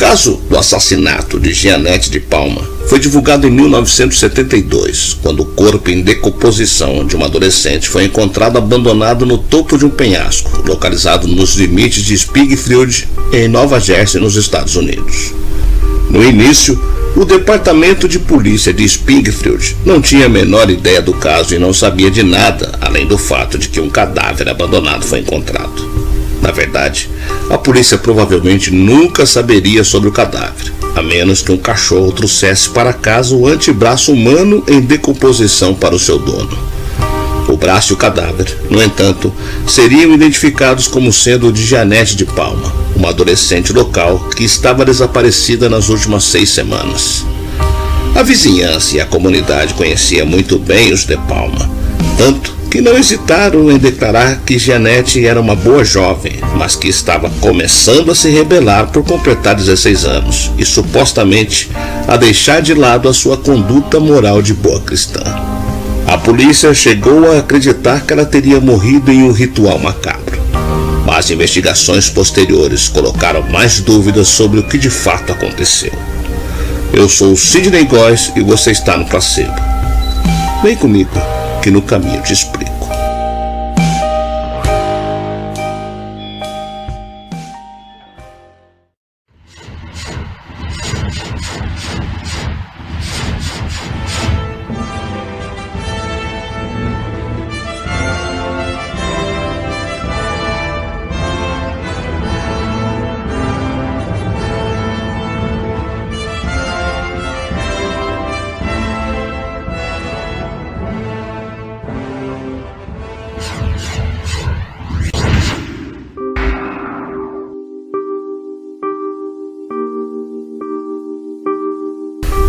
caso do assassinato de Jeanette de Palma foi divulgado em 1972, quando o corpo em decomposição de uma adolescente foi encontrado abandonado no topo de um penhasco, localizado nos limites de Springfield, em Nova Jersey, nos Estados Unidos. No início, o Departamento de Polícia de Springfield não tinha a menor ideia do caso e não sabia de nada, além do fato de que um cadáver abandonado foi encontrado. Na verdade, a polícia provavelmente nunca saberia sobre o cadáver, a menos que um cachorro trouxesse para casa o antebraço humano em decomposição para o seu dono. O braço e o cadáver, no entanto, seriam identificados como sendo o de Jeanette de Palma, uma adolescente local que estava desaparecida nas últimas 6 semanas. A vizinhança e a comunidade conhecia muito bem os de Palma, tanto que não hesitaram em declarar que Jeanette era uma boa jovem, mas que estava começando a se rebelar por completar 16 anos e supostamente a deixar de lado a sua conduta moral de boa cristã. A polícia chegou a acreditar que ela teria morrido em um ritual macabro, mas investigações posteriores colocaram mais dúvidas sobre o que de fato aconteceu. Eu sou o Sidney Góes e você está no Placebo. Vem comigo, que no caminho te explico.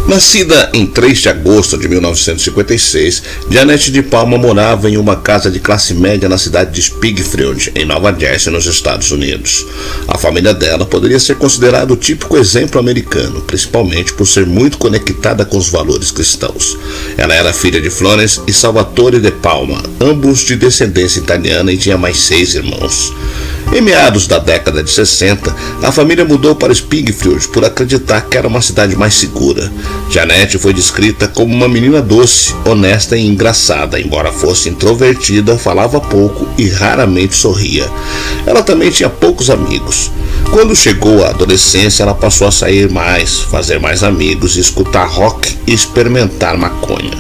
Nascida em 3 de agosto de 1956, Jeanette de Palma morava em uma casa de classe média na cidade de Springfield, em Nova Jersey, nos Estados Unidos. A família dela poderia ser considerada o típico exemplo americano, principalmente por ser muito conectada com os valores cristãos. Ela era filha de Florence e Salvatore de Palma, ambos de descendência italiana, e tinha mais 6 irmãos. Em meados da década de 60, a família mudou para Springfield por acreditar que era uma cidade mais segura. Jeanette foi descrita como uma menina doce, honesta e engraçada, embora fosse introvertida, falava pouco e raramente sorria. Ela também tinha poucos amigos. Quando chegou à adolescência, ela passou a sair mais, fazer mais amigos, escutar rock e experimentar maconha.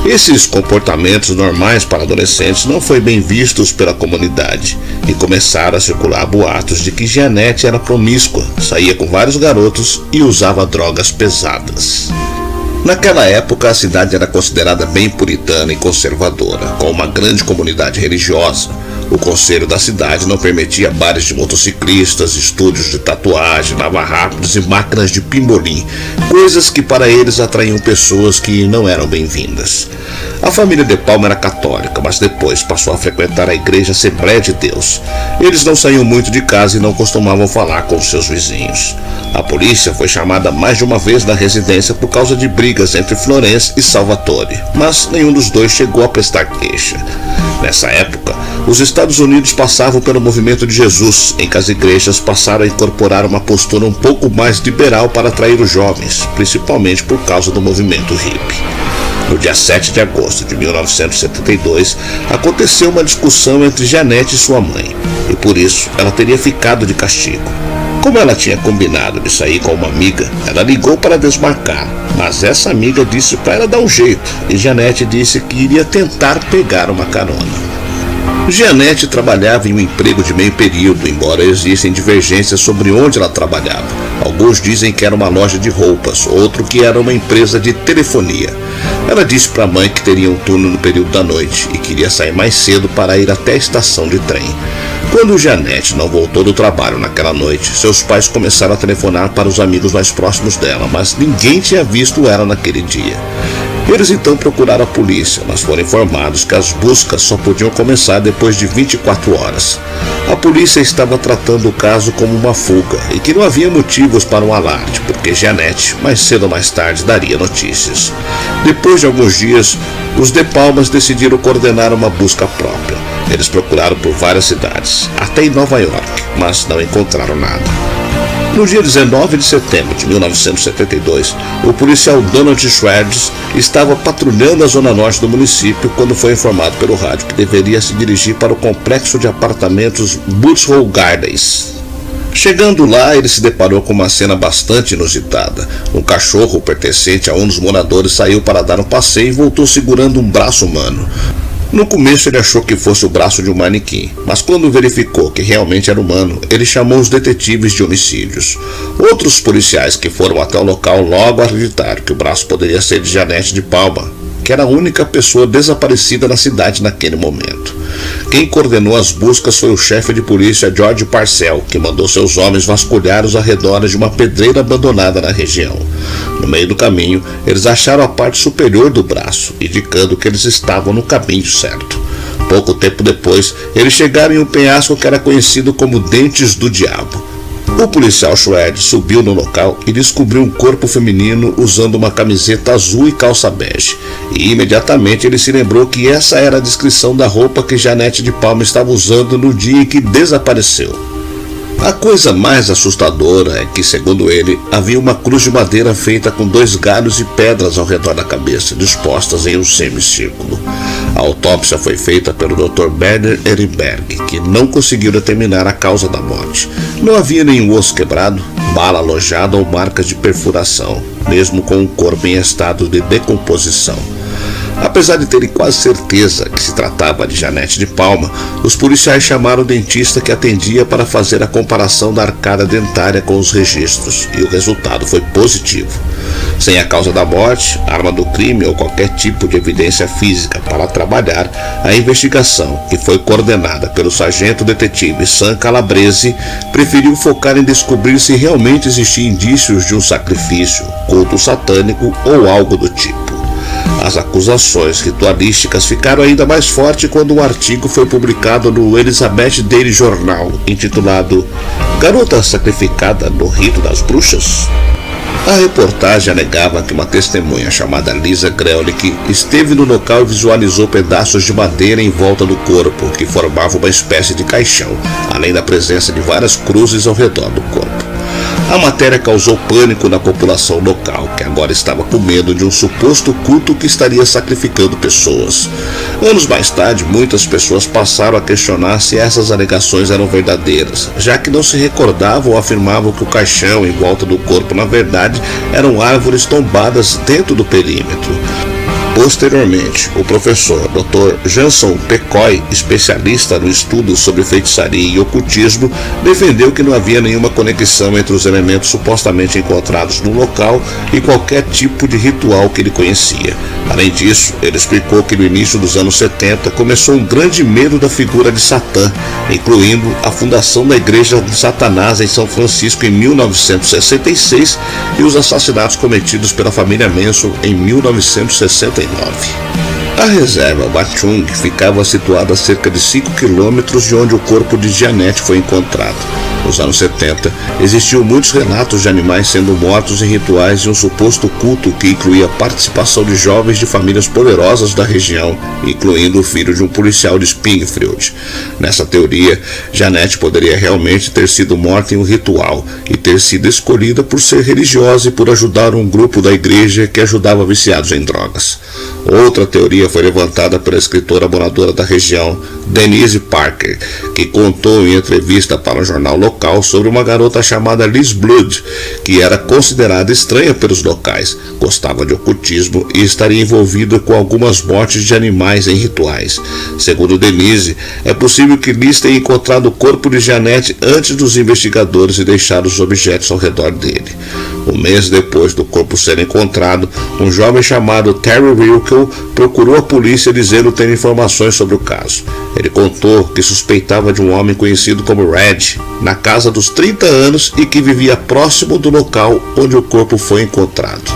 Esses comportamentos normais para adolescentes não foram bem vistos pela comunidade e começaram a circular boatos de que Jeanette era promíscua, saía com vários garotos e usava drogas pesadas. Naquela época, a cidade era considerada bem puritana e conservadora, com uma grande comunidade religiosa. O conselho da cidade não permitia bares de motociclistas, estúdios de tatuagem, lava-rápidos e máquinas de pimbolim, coisas que para eles atraíam pessoas que não eram bem-vindas. A família de Palma era católica, mas depois passou a frequentar a igreja Assembleia de Deus. Eles não saíam muito de casa e não costumavam falar com seus vizinhos. A polícia foi chamada mais de uma vez da residência por causa de brigas entre Florence e Salvatore, mas nenhum dos dois chegou a prestar queixa. Nessa época, os Estados Unidos passavam pelo movimento de Jesus, em que as igrejas passaram a incorporar uma postura um pouco mais liberal para atrair os jovens, principalmente por causa do movimento hippie. No dia 7 de agosto de 1972, aconteceu uma discussão entre Jeanette e sua mãe, e por isso ela teria ficado de castigo. Como ela tinha combinado de sair com uma amiga, ela ligou para desmarcar, mas essa amiga disse para ela dar um jeito, e Jeanette disse que iria tentar pegar uma carona. Jeanette trabalhava em um emprego de meio período, embora existem divergências sobre onde ela trabalhava. Alguns dizem que era uma loja de roupas, outro que era uma empresa de telefonia. Ela disse para a mãe que teria um turno no período da noite e queria sair mais cedo para ir até a estação de trem. Quando Jeanette não voltou do trabalho naquela noite, seus pais começaram a telefonar para os amigos mais próximos dela, mas ninguém tinha visto ela naquele dia. Eles então procuraram a polícia, mas foram informados que as buscas só podiam começar depois de 24 horas. A polícia estava tratando o caso como uma fuga e que não havia motivos para um alarde, porque Jeanette, mais cedo ou mais tarde, daria notícias. Depois de alguns dias, os de Palmas decidiram coordenar uma busca própria. Eles procuraram por várias cidades, até em Nova York, mas não encontraram nada. No dia 19 de setembro de 1972, o policial Donald Schwartz estava patrulhando a zona norte do município quando foi informado pelo rádio que deveria se dirigir para o complexo de apartamentos Boothole Gardens. Chegando lá, ele se deparou com uma cena bastante inusitada. Um cachorro pertencente a um dos moradores saiu para dar um passeio e voltou segurando um braço humano. No começo ele achou que fosse o braço de um manequim, mas quando verificou que realmente era humano, ele chamou os detetives de homicídios. Outros policiais que foram até o local logo acreditaram que o braço poderia ser de Janete de Palma, que era a única pessoa desaparecida na cidade naquele momento. Quem coordenou as buscas foi o chefe de polícia George Parcell, que mandou seus homens vasculhar os arredores de uma pedreira abandonada na região. No meio do caminho, eles acharam a parte superior do braço, indicando que eles estavam no caminho certo. Pouco tempo depois, eles chegaram em um penhasco que era conhecido como Dentes do Diabo. O policial Schwartz subiu no local e descobriu um corpo feminino usando uma camiseta azul e calça bege. E imediatamente ele se lembrou que essa era a descrição da roupa que Janete de Palma estava usando no dia em que desapareceu. A coisa mais assustadora é que, segundo ele, havia uma cruz de madeira feita com 2 galhos e pedras ao redor da cabeça, dispostas em um semicírculo. A autópsia foi feita pelo Dr. Werner Ehrenberg, que não conseguiu determinar a causa da morte. Não havia nenhum osso quebrado, bala alojada ou marcas de perfuração, mesmo com o corpo em estado de decomposição. Apesar de terem quase certeza que se tratava de Janete de Palma, os policiais chamaram o dentista que atendia para fazer a comparação da arcada dentária com os registros, e o resultado foi positivo. Sem a causa da morte, arma do crime ou qualquer tipo de evidência física para trabalhar, a investigação, que foi coordenada pelo sargento detetive Sam Calabrese, preferiu focar em descobrir se realmente existiam indícios de um sacrifício, culto satânico ou algo do tipo. As acusações ritualísticas ficaram ainda mais fortes quando um artigo foi publicado no Elizabeth Daily Journal, intitulado Garota Sacrificada no Rito das Bruxas. A reportagem alegava que uma testemunha chamada Lisa Grelick esteve no local e visualizou pedaços de madeira em volta do corpo, que formavam uma espécie de caixão, além da presença de várias cruzes ao redor do corpo. A matéria causou pânico na população local, que agora estava com medo de um suposto culto que estaria sacrificando pessoas. Anos mais tarde, muitas pessoas passaram a questionar se essas alegações eram verdadeiras, já que não se recordavam ou afirmavam que o caixão em volta do corpo, na verdade, eram árvores tombadas dentro do perímetro. Posteriormente, o professor Dr. Jansson Pecoy, especialista no estudo sobre feitiçaria e ocultismo, defendeu que não havia nenhuma conexão entre os elementos supostamente encontrados no local e qualquer tipo de ritual que ele conhecia. Além disso, ele explicou que no início dos anos 70 começou um grande medo da figura de Satã, incluindo a fundação da Igreja de Satanás em São Francisco em 1966 e os assassinatos cometidos pela família Manson em 1969. A reserva Bachung ficava situada a cerca de 5 quilômetros de onde o corpo de Janete foi encontrado. Nos anos 70, existiam muitos relatos de animais sendo mortos em rituais de um suposto culto que incluía a participação de jovens de famílias poderosas da região, incluindo o filho de um policial de Springfield. Nessa teoria, Janete poderia realmente ter sido morta em um ritual e ter sido escolhida por ser religiosa e por ajudar um grupo da igreja que ajudava viciados em drogas. Outra teoria foi levantada pela escritora moradora da região, Denise Parker, que contou em entrevista para um jornal local sobre uma garota chamada Liz Blood, que era considerada estranha pelos locais, gostava de ocultismo e estaria envolvida com algumas mortes de animais em rituais. Segundo Denise, é possível que Liz tenha encontrado o corpo de Janete antes dos investigadores e deixado os objetos ao redor dele. Um mês depois do corpo ser encontrado, um jovem chamado Terry Wilkel procurou a polícia dizendo ter informações sobre o caso. Ele contou que suspeitava de um homem conhecido como Red, na casa dos 30 anos e que vivia próximo do local onde o corpo foi encontrado.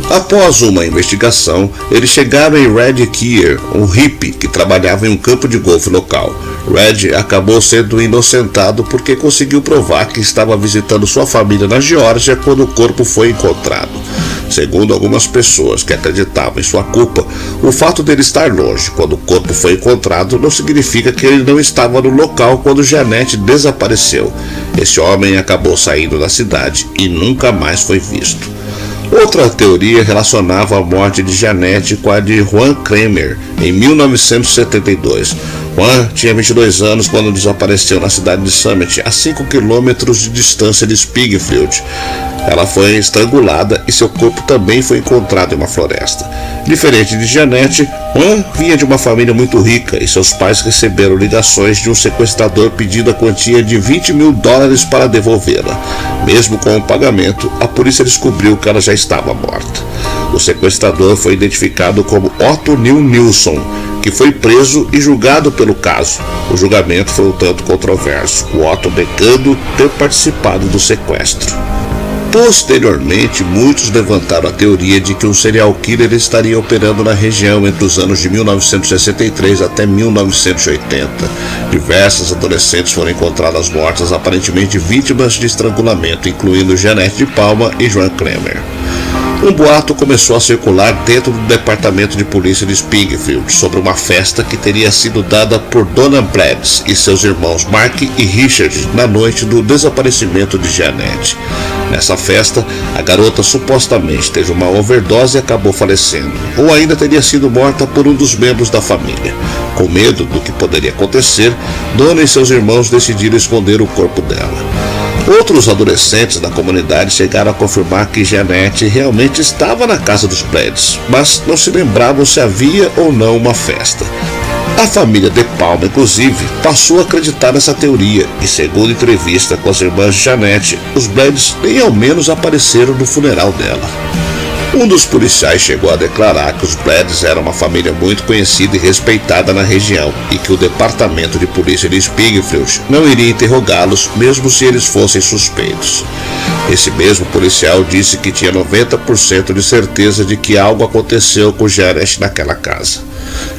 Após uma investigação, eles chegaram em Red Keir, um hippie que trabalhava em um campo de golfe local. Red acabou sendo inocentado porque conseguiu provar que estava visitando sua família na Geórgia quando o corpo foi encontrado. Segundo algumas pessoas que acreditavam em sua culpa, o fato dele estar longe quando o corpo foi encontrado não significa que ele não estava no local quando Janete desapareceu. Esse homem acabou saindo da cidade e nunca mais foi visto. Outra teoria relacionava a morte de Jeanette com a de Juan Kramer, em 1972. Juan tinha 22 anos quando desapareceu na cidade de Summit, a 5 quilômetros de distância de Springfield. Ela foi estrangulada e seu corpo também foi encontrado em uma floresta. Diferente de Jeanette, Juan vinha de uma família muito rica e seus pais receberam ligações de um sequestrador pedindo a quantia de $20 mil para devolvê-la. Mesmo com o pagamento, a polícia descobriu que ela já estava morta. O sequestrador foi identificado como Otto Neil Nilsson, que foi preso e julgado pelo caso. O julgamento foi um tanto controverso, o Otto negando ter participado do sequestro. Posteriormente, muitos levantaram a teoria de que um serial killer estaria operando na região entre os anos de 1963 até 1980. Diversas adolescentes foram encontradas mortas, aparentemente vítimas de estrangulamento, incluindo Jeanette de Palma e Juan Kramer. Um boato começou a circular dentro do departamento de polícia de Springfield sobre uma festa que teria sido dada por Donna Bradds e seus irmãos Mark e Richard na noite do desaparecimento de Jeanette. Nessa festa, a garota supostamente teve uma overdose e acabou falecendo, ou ainda teria sido morta por um dos membros da família. Com medo do que poderia acontecer, Donna e seus irmãos decidiram esconder o corpo dela. Outros adolescentes da comunidade chegaram a confirmar que Jeanette realmente estava na casa dos Bradds, mas não se lembravam se havia ou não uma festa. A família de Palma, inclusive, passou a acreditar nessa teoria e, segundo entrevista com as irmãs de Jeanette, os Bradds nem ao menos apareceram no funeral dela. Um dos policiais chegou a declarar que os Bradds eram uma família muito conhecida e respeitada na região e que o departamento de polícia de Springfield não iria interrogá-los mesmo se eles fossem suspeitos. Esse mesmo policial disse que tinha 90% de certeza de que algo aconteceu com Jeanette naquela casa.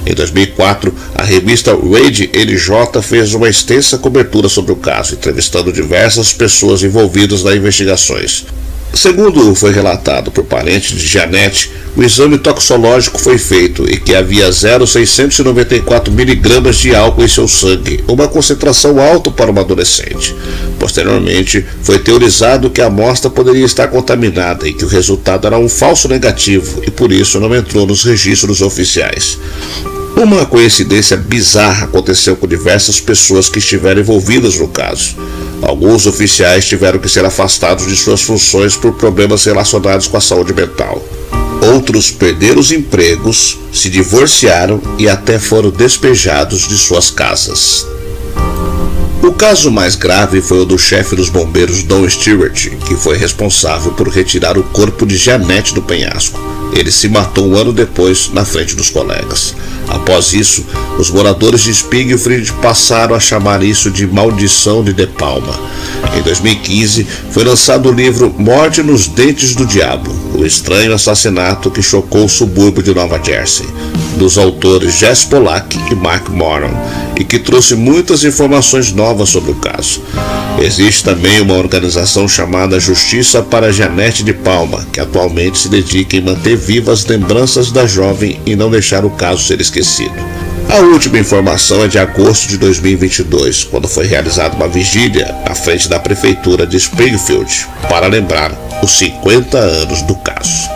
Em 2004, a revista Rage LJ fez uma extensa cobertura sobre o caso, entrevistando diversas pessoas envolvidas nas investigações. Segundo foi relatado por parentes de Jeanette, o exame toxicológico foi feito e que havia 0,694 miligramas de álcool em seu sangue, uma concentração alta para uma adolescente. Posteriormente, foi teorizado que a amostra poderia estar contaminada e que o resultado era um falso negativo e por isso não entrou nos registros oficiais. Uma coincidência bizarra aconteceu com diversas pessoas que estiveram envolvidas no caso. Alguns oficiais tiveram que ser afastados de suas funções por problemas relacionados com a saúde mental. Outros perderam os empregos, se divorciaram e até foram despejados de suas casas. O caso mais grave foi o do chefe dos bombeiros Don Stewart, que foi responsável por retirar o corpo de Jeanette do penhasco. Ele se matou um ano depois na frente dos colegas. Após isso, os moradores de Springfield passaram a chamar isso de Maldição de Palma. Em 2015, foi lançado o livro Morte nos Dentes do Diabo, o estranho assassinato que chocou o subúrbio de Nova Jersey, dos autores Jess Pollack e Mark Moran, e que trouxe muitas informações novas sobre o caso. Existe também uma organização chamada Justiça para Jeanette de Palma, que atualmente se dedica em manter vivas as lembranças da jovem e não deixar o caso ser esquecido. A última informação é de agosto de 2022, quando foi realizada uma vigília na frente da prefeitura de Springfield para lembrar os 50 anos do caso.